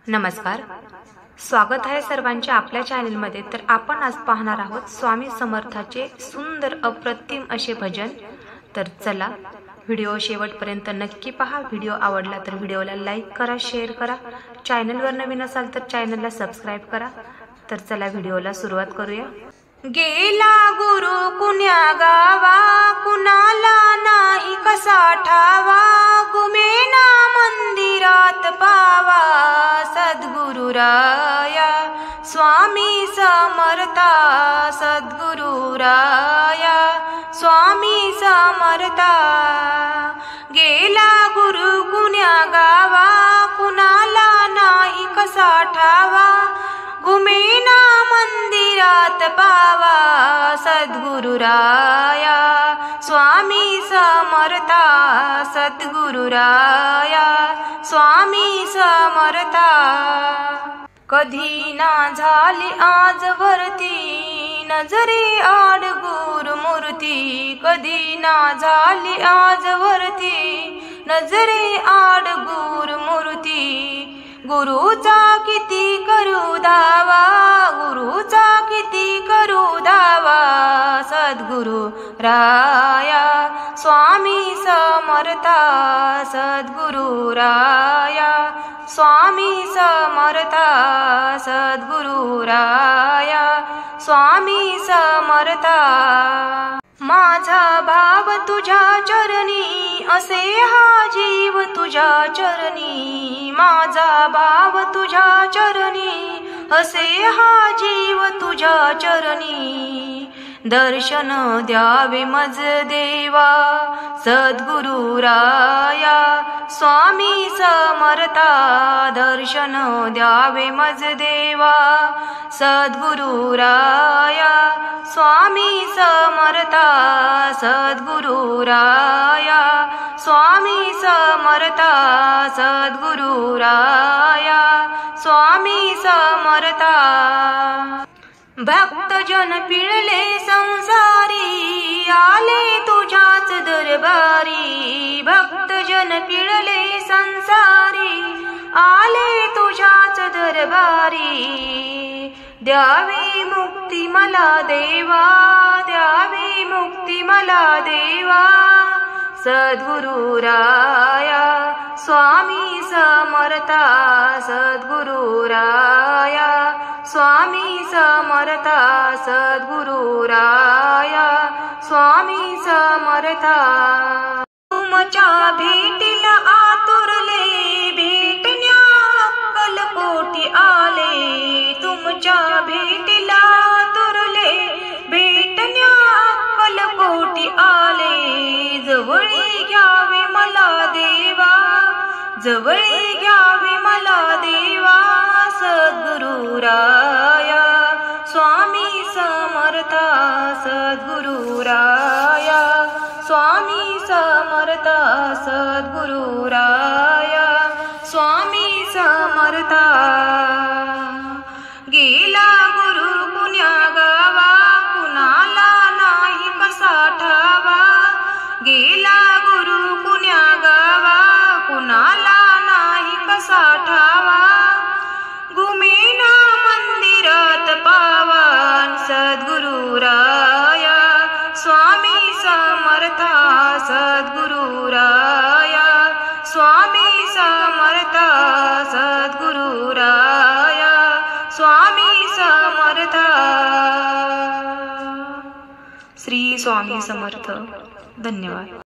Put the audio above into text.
नमस्कार, स्वागत आहे सर्वांचे आपल्या चॅनलमध्ये। तर आपण आज पाहणार आहोत स्वामी समर्थाचे सुंदर अप्रतिम असे भजन। तर चला व्हिडिओ शेवटपर्यंत नक्की पहा। व्हिडिओ आवडला तर व्हिडिओला लाईक करा, शेअर करा। चॅनलवर नवीन असाल तर चॅनलला सबस्क्राइब करा। तर चला व्हिडिओला सुरुवात करूया। गेला गुरु कुण्या गावा, कुणाला नाही कसा ठावा, गुमेना मंदिरात पावा, सद्गुरु राया स्वामी समर्था, सद्गुरु राया स्वामी समर्था। गेला गुरु कुण्या गावा, कुणाला नाही कसा ठावा, गुमेना मंदिरात पावा, सद्गुरु राया स्वामी समर्था, सद्गुरु राया स्वामी समर्था। कधी ना झाली आजवरती नजरे आड गुरुमूर्ती, कधी ना झाली आजवरती नजरे आड गुरुमूर्ती। गुरुचा किती करू दावा, गुरुचा किती करू दावा, सद्गुरु राया स्वामी समर्था, सद्गुरु राया स्वामी समर्था, सद्गुरु राया स्वामी समर्था। माझा भाव तुझ्या चरणी, असे हा जीव तुझ्या चरणी, माझा भाव तुझ्या चरणी, असे हा जीव तुझ्या चरणी। दर्शन द्यावे मज देवा, सद्गुरु राया स्वामी समर्था, दर्शन द्यावे मज देवा, सद्गुरु राया स्वामी समर्था, सद्गुरु राया स्वामी समर्था, सद्गुरु राया स्वामी समर्था। भक्तजन पिळले संसारी, आले तुझ्याच दरबारी, भक्तजन पिळले संसारी, आले तुझ्याच दरबारी। द्यावी मुक्ती मला देवा, द्यावी मुक्ती मला देवा, सद्गुरु राया स्वामी समर्था, सद्गुरु राया स्वामी समर्था, सद्गुरु राया स्वामी समर्था। तुमच्या भेटीला आतुरले, भेटण्या अक्कलकोटी आले, तुमच्या भेटीला आतुरले, भेटण्या अक्कलकोटी आले। जवळी घ्यावे मला देवा, जवळी घ्यावे मला देवा, सद्गुरु राया स्वामी समर्था, सद्गुरु राया स्वामी समर्था, सद्गुरु राया स्वामी समर्था। गेला गुरु कुण्या गावा, कुणाला नाही कसा ठावा, गेला गुरु कुण्या गावा, कुणाला नाही कसा ठावा, गुमेना मंदिरात पावा, सद्गुरु राया स्वामी समर्था, सद्गुरु राया स्वामी समर्था, सद्गुरु राया स्वामी समर्था। श्री स्वामी समर्थ। धन्यवाद।